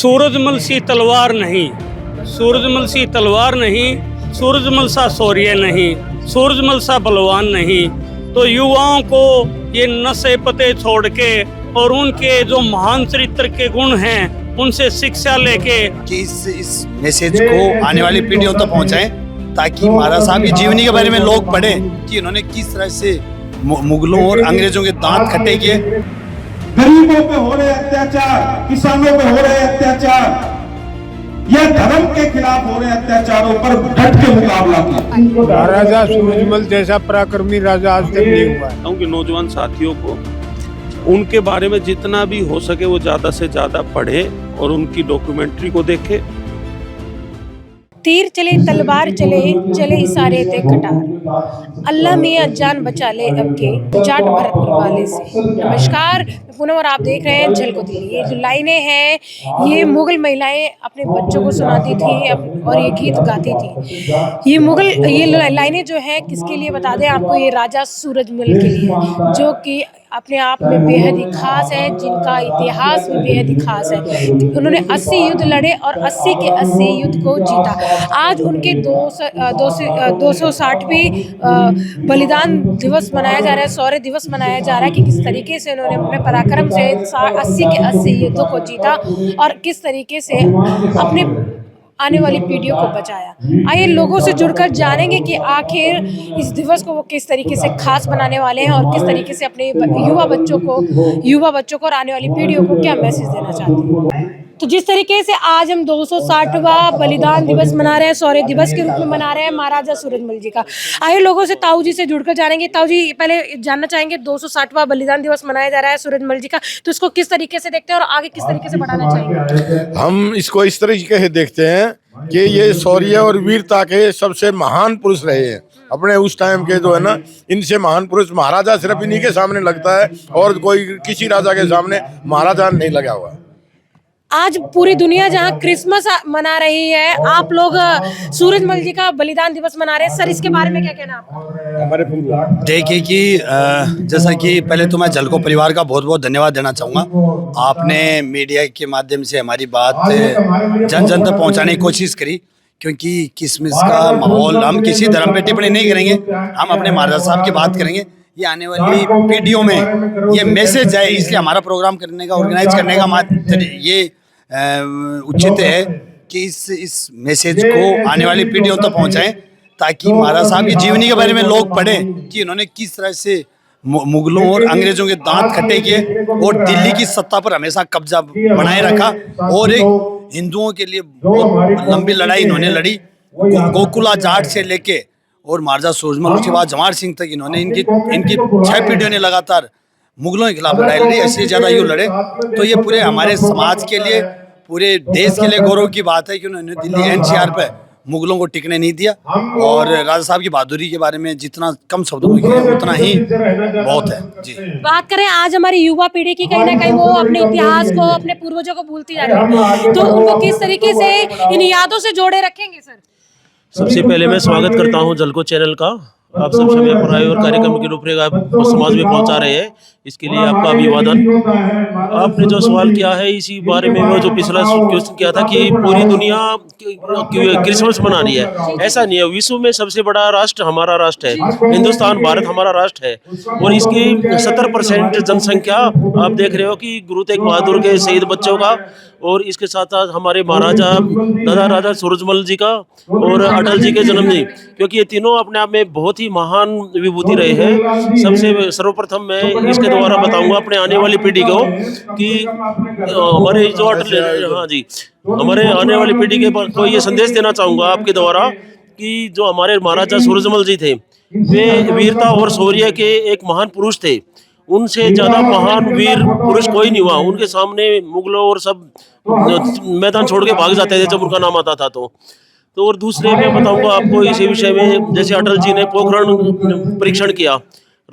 सूरजमल सी तलवार नहीं, सूरजमल सी तलवार नहीं, सूरजमल सा शौर्य नहीं, सूरजमल सा बलवान नहीं। तो युवाओं को ये नशे पते छोड़ के और उनके जो महान चरित्र के गुण हैं उनसे शिक्षा लेके कि इस मैसेज को आने वाली पीढ़ियों तक पहुंचाएं, ताकि महाराज साहब की जीवनी के बारे में लोग पढ़ें कि उन्होंने किस तरह से मुगलों और अंग्रेजों के दांत खट्टे किए। गरीबों पे हो रहे अत्याचार, किसानों पे हो रहे अत्याचार, यह धर्म के खिलाफ हो रहे अत्याचारों पर डट के मुकाबला किया। महाराजा सूरजमल जैसा पराक्रमी राजा आज तक नहीं हुआ है। उनके नौजवान साथियों को उनके बारे में जितना भी हो सके वो ज्यादा से ज्यादा पढ़े और उनकी डॉक्यूमेंट्री को देखे। तीर चले तलवार चले, चले इशारे ते कटार, अल्लाह मियां जान बचा ले अब के जाट भरतपुर वाले से। नमस्कार, पूनम और आप देख रहे हैं झलको दिल्ली। ये जो लाइनें हैं ये मुगल महिलाएं अपने बच्चों को सुनाती थी और ये गीत गाती थी। ये लाइनें जो है किसके लिए बता दें आपको, ये राजा सूरजमल के लिए, जो कि अपने आप में बेहद ही खास है, जिनका इतिहास भी बेहद ही खास है। उन्होंने 80 युद्ध लड़े और 80 के 80 युद्ध को जीता। आज उनके 260वीं बलिदान दिवस मनाया जा रहा है, शौर्य दिवस मनाया जा रहा है कि किस तरीके से उन्होंने अपने पराक्रम से 80 के 80 युद्धों को जीता और किस तरीके से अपने आने वाली पीढ़ियों को बचाया। आइए लोगों से जुड़कर जानेंगे कि आखिर इस दिवस को वो किस तरीके से खास बनाने वाले हैं और किस तरीके से अपने युवा बच्चों को और आने वाली पीढ़ियों को क्या मैसेज देना चाहते हैं। तो जिस तरीके से आज हम 260वां बलिदान दिवस मना रहे हैं, शौर्य दिवस के रूप में मना रहे हैं महाराजा सूरजमल जी का, आइए लोगों से ताऊ जी से जुड़कर जानेंगे। ताऊ जी, पहले जानना चाहेंगे 260वां बलिदान दिवस मनाया जा रहा है सूरजमल जी का, तो इसको किस तरीके से देखते हैं और आगे किस तरीके से बढ़ाना चाहेंगे। हम इसको इस तरीके से देखते हैं कि ये शौर्य और वीरता के सबसे महान पुरुष रहे हैं अपने उस टाइम के, जो है ना, इनसे महान पुरुष महाराजा सिर्फ इन्हीं के सामने लगता है और कोई किसी राजा के सामने महाराजा नहीं लगा हुआ। आज पूरी दुनिया जहां क्रिसमस मना रही है, आप लोग सूरजमल जी का बलिदान दिवस मना रहे हैं, सर इसके बारे में क्या कहना आपका। देखिए कि जैसा कि पहले तो मैं झलको परिवार का बहुत बहुत धन्यवाद देना चाहूँगा। आपने मीडिया के माध्यम से हमारी बात जन जन तक पहुँचाने की कोशिश करी, क्योंकि क्रिसमस का माहौल, हम किसी धर्म पे टिप्पणी नहीं करेंगे, हम अपने महाराजा साहब की बात करेंगे। ये आने वाली पीढ़ियों में ये मैसेज है, इसलिए हमारा प्रोग्राम करने का, ऑर्गेनाइज करने का ये उचित है कि इस मैसेज को आने वाली पीढ़ियों तक पहुंचाएं, ताकि महाराज साहब की जीवनी के बारे में लोग पढ़ें कि उन्होंने किस तरह से मुगलों और अंग्रेजों के दांत खट्टे किए और दिल्ली की सत्ता पर हमेशा कब्जा बनाए रखा और एक हिंदुओं के लिए बहुत लंबी लड़ाई इन्होंने लड़ी। गोकुला जाट से लेके और महाराजा सूरजमल, उसके बाद जवाहर सिंह तक इन्होंने इनकी 6 पीढ़ियों ने लगातार मुगलों के खिलाफ लड़ाई लड़ी, ऐसे ज्यादा यूँ लड़े। तो ये पूरे हमारे समाज के लिए, पूरे देश के लिए गौरव की बात है कि उन्होंने दिल्ली NCR पे मुगलों को टिकने नहीं दिया। और राजा साहब की बहादुरी के बारे में जितना कम शब्दों में कहें उतना ही बहुत है जी। बात करें आज हमारी युवा पीढ़ी की, कहीं ना कहीं वो अपने इतिहास को, अपने पूर्वजों को भूलती जा रही है, तो उनको किस तरीके से इन यादों से जोड़े रखेंगे सर। सबसे पहले मैं स्वागत करता हूं झलको चैनल का। आप सब समय पर आए और कार्यक्रम की रूपरेखा समाज में पहुंचा रहे हैं, इसके लिए आपका अभिवादन। आपने जो सवाल किया है इसी बारे में, वो जो पिछला क्वेश्चन किया था कि पूरी दुनिया क्रिसमस मना रही है, ऐसा नहीं है। विश्व में सबसे बड़ा राष्ट्र हमारा राष्ट्र है, हिंदुस्तान, भारत हमारा राष्ट्र है और इसकी 70% जनसंख्या आप देख रहे हो कि गुरु तेग बहादुर के शहीद बच्चों का और इसके साथ साथ हमारे महाराजा दादा राजा सूरजमल जी का और अटल जी के जन्मदिन, क्योंकि ये तीनों अपने आप में बहुत ही महान विभूति रहे हैं। सबसे सर्वप्रथम मैं इसके द्वारा बताऊंगा अपने आने वाली पीढ़ी को कि हमारे जो हमारे आने वाली पीढ़ी के को ये संदेश देना चाहूँगा आपके द्वारा कि जो हमारे महाराजा सूरजमल जी थे वे वीरता और शौर्य के एक महान पुरुष थे। उनसे ज़्यादा महान वीर पुरुष कोई नहीं हुआ। उनके सामने मुगलों और सब मैदान छोड़ के भाग जाते थे जब उनका नाम आता था। तो और दूसरे मैं बताऊंगा आपको इसी विषय में, जैसे अटल जी ने पोखरण परीक्षण किया,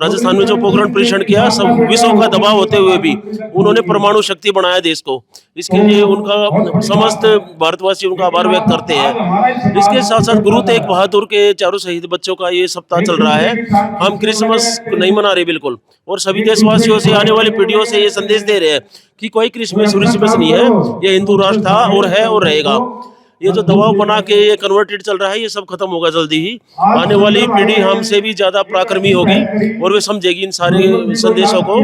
राजस्थान में जो पोखरण परीक्षण किया, सब विश्व का दबाव होते हुए भी उन्होंने परमाणु शक्ति बनाया देश को। इसके लिए उनका समस्त भारतवासी उनका आभार व्यक्त करते हैं। इसके साथ साथ गुरु तेग बहादुर के चारों शहीद बच्चों का ये सप्ताह चल रहा है। हम क्रिसमस नहीं मना रहे बिल्कुल, और सभी देशवासियों से, आने वाली पीढ़ियों से ये संदेश दे रहे हैं कि कोई क्रिसमस नहीं है, ये हिंदू राष्ट्र था और है और रहेगा। ये जो दबाव बना के ये कन्वर्टेड चल रहा है, ये सब खत्म होगा जल्दी ही। आने वाली पीढ़ी हमसे भी ज्यादा पराक्रमी होगी और वे समझेगी इन सारे संदेशों को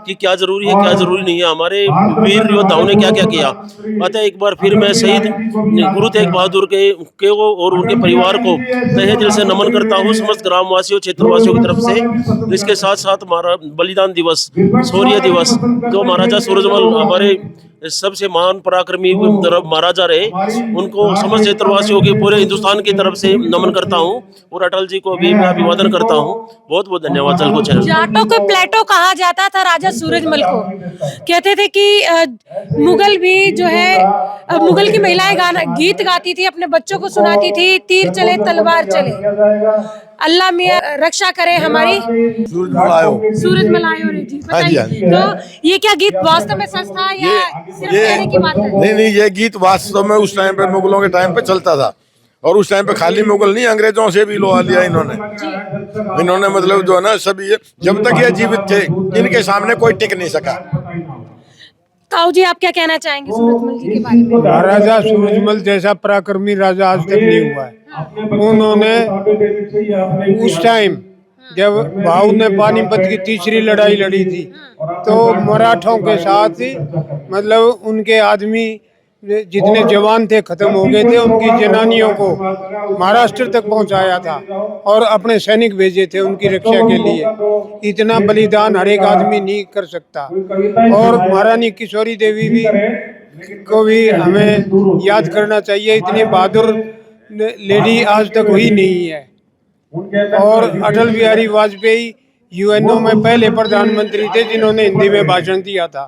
कि क्या जरूरी है, क्या जरूरी नहीं है, हमारे वीर योद्धाओं ने क्या क्या किया। अतः एक बार फिर मैं शहीद गुरु तेग बहादुर के और उनके परिवार को तहे दिल से नमन करता हूँ, समस्त ग्रामवासियों, क्षेत्रवासियों की तरफ से। इसके साथ साथ बलिदान दिवस, शौर्य दिवस, जो महाराजा सूरजमल हमारे सबसे महान पराक्रमी महाराजा रहे, उनको समस्त क्षेत्रवासियों के पूरे हिंदुस्तान की तरफ से नमन करता हूँ, और अटल जी को भी मैं अभिवादन करता हूँ। बहुत बहुत धन्यवाद। जलको चैनल। जाटों को प्लेटो कहा जाता था राजा सूरजमल को। कहते थे कि मुगल भी जो है, मुगल की महिलाएं गीत गाती थी, अपने बच्चों को सुनाती थी, तीर चले तलवार चले, अल्लाह मियां रक्षा करे हमारी, सूरजमल आयो रे जी। बताइए, तो ये क्या गीत वास्तव में सच था या सिर्फ कहने की बात है? नहीं, ये गीत वास्तव में उस टाइम पे मुगलों के टाइम पे चलता था, और उस टाइम पे खाली मुगल नहीं, अंग्रेजों से भी लोहा लिया इन्होंने मतलब जो है ना, सब ये जब तक ये जीवित थे इनके सामने कोई टिक नहीं सका। ताऊ जी, आप क्या कहना चाहेंगे सूरजमल जी के बारे में? महाराजा सूरजमल जैसा पराक्रमी राजा आज तक नहीं हुआ है। उन्होंने उस टाइम जब भाऊ ने पानीपत की तीसरी लड़ाई लड़ी थी, तो मराठों के साथ मतलब उनके आदमी जितने जवान थे खत्म हो गए थे, उनकी जनानियों को महाराष्ट्र तक पहुंचाया था और अपने सैनिक भेजे थे उनकी रक्षा के लिए। इतना बलिदान हर एक आदमी नहीं कर सकता। और महारानी किशोरी देवी भी को भी हमें याद करना चाहिए, इतनी बहादुर लेडी आज तक हुई नहीं है। और अटल बिहारी वाजपेयी यूएनओ में पहले प्रधानमंत्री थे जिन्होंने हिंदी में भाषण दिया था।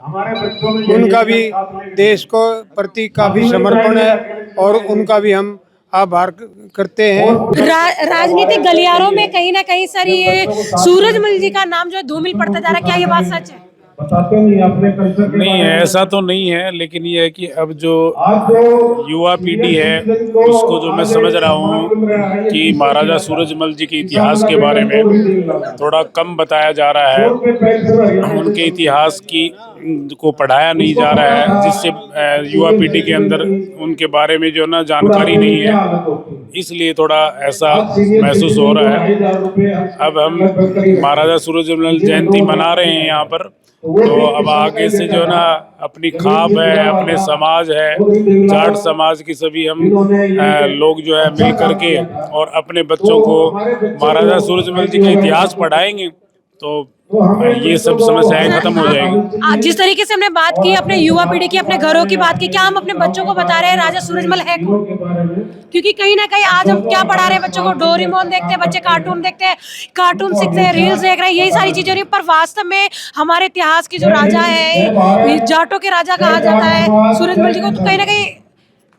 उनका भी देश को प्रति काफी समर्पण है और उनका भी हम आभार करते हैं। राजनीतिक गलियारों में कहीं ना कहीं सर ये सूरजमल जी का नाम जो है धूमिल पड़ता जा रहा है, क्या ये बात सच है? नहीं, ऐसा तो नहीं है, लेकिन ये है कि अब जो युवा पीढ़ी है उसको जो मैं समझ रहा हूँ कि महाराजा सूरजमल जी के इतिहास के बारे में थोड़ा कम बताया जा रहा है, उनके इतिहास की को पढ़ाया नहीं जा रहा है, जिससे युवा पीढ़ी के अंदर उनके बारे में जो ना जानकारी नहीं है, इसलिए थोड़ा ऐसा महसूस हो रहा है। अब हम महाराजा सूरजमल जयंती मना रहे हैं यहाँ पर, तो अब आगे से जो ना अपनी खाप है, अपने समाज है, जाट समाज की सभी हम लोग जो है मिल करके और अपने बच्चों को महाराजा सूरजमल जी का इतिहास पढ़ाएंगे तो ये सब समस्याएं खत्म हो जाएंगी। जिस तरीके से हमने बात की अपने युवा पीढ़ी की, अपने घरों की बात की, क्या हम अपने बच्चों को बता रहे हैं राजा सूरजमल है कौन? क्योंकि कहीं ना कहीं आज हम क्या पढ़ा रहे हैं बच्चों को? डोरेमोन देखते हैं बच्चे, कार्टून देखते हैं, कार्टून सीखते हैं, रील्स देख रहे हैं, यही सारी चीजें हो रही है। पर वास्तव में हमारे इतिहास की जो राजा है, जाटों के राजा कहा जाता है सूरजमल जी को, तो कहीं ना कहीं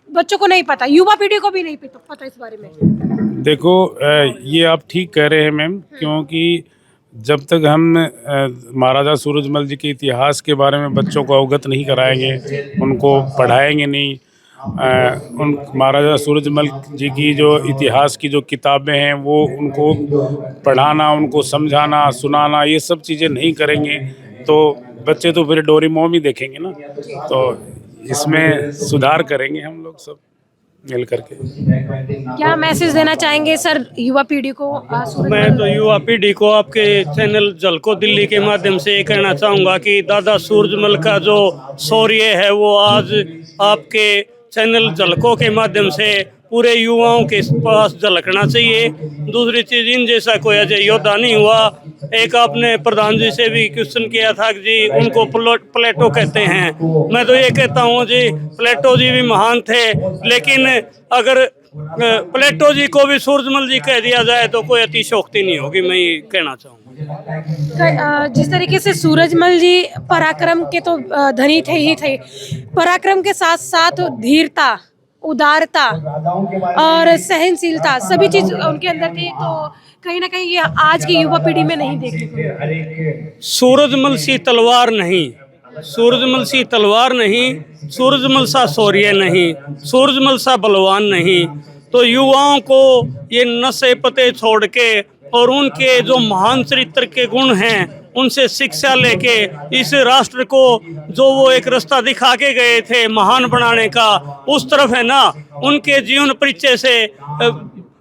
बच्चों को नहीं पता, युवा पीढ़ी को भी नहीं पता इस बारे में। देखो, ये आप ठीक कह रहे हैं मैम, क्योंकि जब तक हम महाराजा सूरजमल जी के इतिहास के बारे में बच्चों को अवगत नहीं कराएंगे, उनको पढ़ाएंगे नहीं, उन महाराजा सूरजमल जी की जो इतिहास की जो किताबें हैं वो उनको पढ़ाना, उनको समझाना, सुनाना, ये सब चीज़ें नहीं करेंगे तो बच्चे तो फिर डोरेमोन ही देखेंगे ना। तो इसमें सुधार करेंगे हम लोग सब मिल करके। क्या मैसेज देना चाहेंगे सर युवा पीढ़ी को? मैं तो युवा पीढ़ी को आपके चैनल झलको दिल्ली के माध्यम से ये कहना चाहूँगा कि दादा सूरजमल का जो शौर्य है वो आज आपके चैनल झलको के माध्यम से पूरे युवाओं के पास झलकना चाहिए। दूसरी चीज़, इन जैसा कोई अजय योद्धा नहीं हुआ। एक आपने प्रधान जी से भी क्वेश्चन किया था कि जी उनको प्लेटो कहते हैं, मैं तो ये कहता हूँ जी प्लेटो जी भी महान थे, लेकिन अगर प्लेटो जी को भी सूरजमल जी कह दिया जाए तो कोई अतिशयोक्ति नहीं होगी, मैं ये कहना चाहूँगा। जिस तरीके से सूरजमल जी पराक्रम के तो धनी थे ही थे, पराक्रम के साथ साथ धीरता उदारता और सहनशीलता सभी चीज उनके अंदर थी, तो कहीं ना कहीं ये आज की युवा पीढ़ी में नहीं देखने को मिलती। सूरजमल सी तलवार नहीं, सूरजमल सी तलवार नहीं, सूरजमल सा शौर्य नहीं, सूरजमल सा बलवान नहीं। तो युवाओं को ये नशे पते छोड़ के और उनके जो महान चरित्र के गुण हैं उनसे शिक्षा लेके इस राष्ट्र को जो वो एक रास्ता दिखा के गए थे महान बनाने का, उस तरफ है ना उनके जीवन परिचय से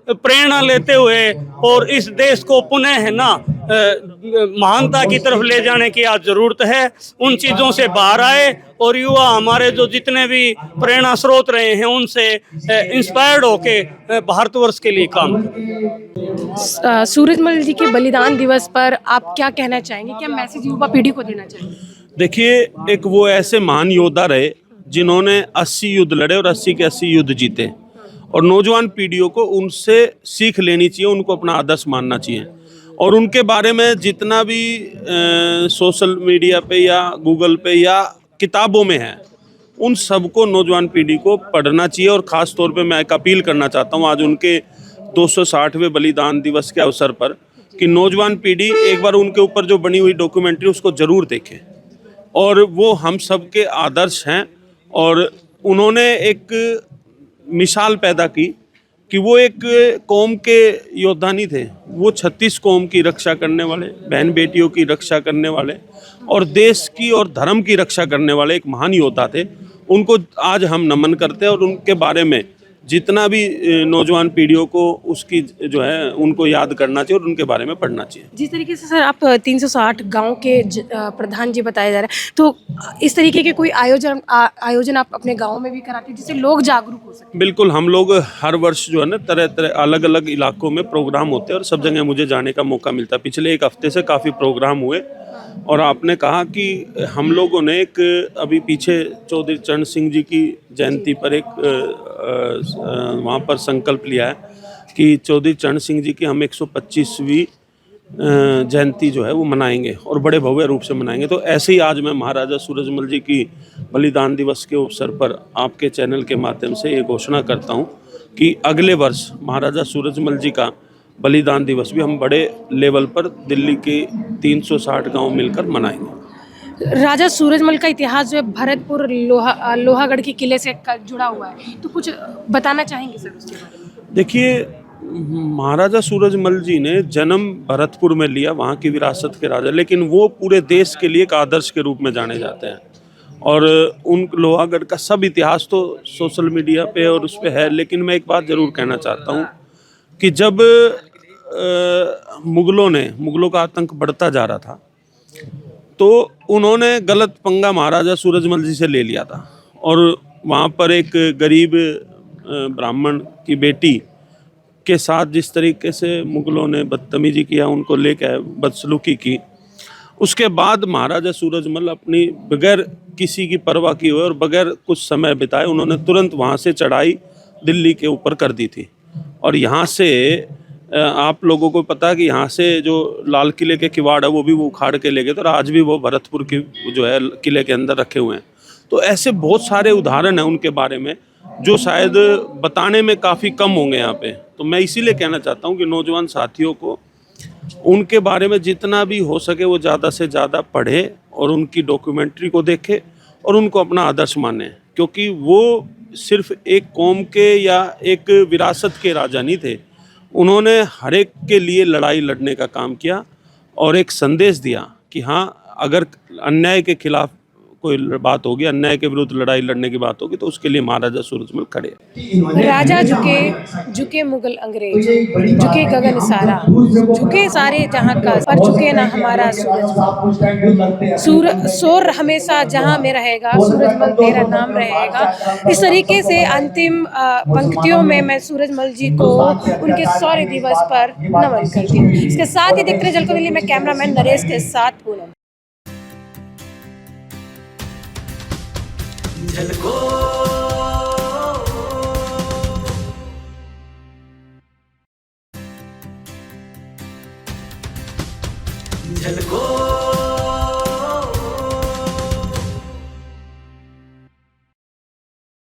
प्रेरणा लेते हुए और इस देश को पुनः है ना महानता की तरफ ले जाने की आज जरूरत है। उन चीज़ों से बाहर आए और युवा हमारे जो जितने भी प्रेरणा स्रोत रहे हैं उनसे इंस्पायर्ड होके भारतवर्ष के लिए काम करें। सूरजमल जी के बलिदान दिवस पर आप क्या कहना चाहेंगे, क्या मैसेज युवा पीढ़ी को देना चाहेंगे? देखिए, एक वो ऐसे महान योद्धा रहे जिन्होंने 80 युद्ध लड़े और 80 के 80 युद्ध जीते, और नौजवान पीढ़ियों को उनसे सीख लेनी चाहिए, उनको अपना आदर्श मानना चाहिए। और उनके बारे में जितना भी सोशल मीडिया पे या गूगल पे या किताबों में है, उन सबको नौजवान पीढ़ी को पढ़ना चाहिए। और ख़ास तौर पे मैं एक अपील करना चाहता हूँ आज उनके 260वें बलिदान दिवस के अवसर पर कि नौजवान पीढ़ी एक बार उनके ऊपर जो बनी हुई डॉक्यूमेंट्री उसको ज़रूर देखे। और वो हम सब के आदर्श हैं, और उन्होंने एक मिसाल पैदा की कि वो एक कौम के योद्धा नहीं थे, वो 36 कौम की रक्षा करने वाले, बहन बेटियों की रक्षा करने वाले और देश की और धर्म की रक्षा करने वाले एक महान योद्धा थे। उनको आज हम नमन करते हैं और उनके बारे में जितना भी नौजवान पीढ़ियों को उसकी जो है उनको याद करना चाहिए और उनके बारे में पढ़ना चाहिए। जिस तरीके से सर आप 360 गांव के प्रधान जी बताए जा रहे हैं, तो इस तरीके के कोई आयोजन आप अपने गांव में भी कराते हैं जिससे लोग जागरूक हो सकें? बिल्कुल, हम लोग हर वर्ष जो है ना तरह तरह अलग अलग इलाकों में प्रोग्राम होते हैं और सब जगह मुझे जाने का मौका मिलता है। पिछले एक हफ्ते से काफ़ी प्रोग्राम हुए और आपने कहा कि हम लोगों ने एक अभी पीछे चौधरी चरण सिंह जी की जयंती पर एक वहाँ पर संकल्प लिया है कि चौधरी चरण सिंह जी की हम 125वीं जयंती जो है वो मनाएंगे और बड़े भव्य रूप से मनाएंगे। तो ऐसे ही आज मैं महाराजा सूरजमल जी की बलिदान दिवस के अवसर पर आपके चैनल के माध्यम से ये घोषणा करता हूँ कि अगले वर्ष महाराजा सूरजमल जी का बलिदान दिवस भी हम बड़े लेवल पर दिल्ली के 360 गांव मिलकर मनाएंगे। राजा सूरजमल का इतिहास जो है भरतपुर लोहागढ़ के किले से जुड़ा हुआ है, तो कुछ बताना चाहेंगे सर उसके बारे में? देखिए, महाराजा सूरजमल जी ने जन्म भरतपुर में लिया, वहाँ की विरासत के राजा, लेकिन वो पूरे देश के लिए एक आदर्श के रूप में जाने जाते हैं। और उन लोहागढ़ का सब इतिहास तो सोशल मीडिया पे और उस पर है, लेकिन मैं एक बात ज़रूर कहना चाहता हूँ कि जब मुगलों का आतंक बढ़ता जा रहा था तो उन्होंने गलत पंगा महाराजा सूरजमल जी से ले लिया था। और वहाँ पर एक गरीब ब्राह्मण की बेटी के साथ जिस तरीके से मुगलों ने बदतमीजी किया, उनको लेकर बदसलूकी की, उसके बाद महाराजा सूरजमल अपनी बगैर किसी की परवाह किए हुए और बगैर कुछ समय बिताए उन्होंने तुरंत वहाँ से चढ़ाई दिल्ली के ऊपर कर दी थी। और यहाँ से आप लोगों को पता है कि यहाँ से जो लाल किले के किवाड़ है वो भी वो उखाड़ के ले गए थे और आज भी वो भरतपुर की जो है किले के अंदर रखे हुए हैं। तो ऐसे बहुत सारे उदाहरण हैं उनके बारे में जो शायद बताने में काफ़ी कम होंगे यहाँ पे। तो मैं इसीलिए कहना चाहता हूँ कि नौजवान साथियों को उनके बारे में जितना भी हो सके वो ज़्यादा से ज़्यादा पढ़े और उनकी डॉक्यूमेंट्री को देखे और उनको अपना आदर्श माने, क्योंकि वो सिर्फ एक कौम के या एक विरासत के राजा नहीं थे। उन्होंने हर एक के लिए लड़ाई लड़ने का काम किया और एक संदेश दिया कि हाँ, अगर अन्याय के खिलाफ कोई बात होगी, अन्याय के विरुद्ध लड़ाई लड़ने की बात होगी, तो उसके लिए महाराजा सूरजमल खड़े। राजा झुके मुगल अंग्रेज, झुके गगन सारा, झुके सारे जहां का, पर झुके ना हमारा सूरजमल। शोर हमेशा जहां में रहेगा, सूरजमल तेरा नाम रहेगा। इस तरीके से अंतिम पंक्तियों में मैं सूरजमल जी को उनके शौर्य दिवस पर नमन करती हूँ। इसके साथ ही देखते रहे जलको दिल्ली में कैमरामैन नरेश के साथ पूनम। झलको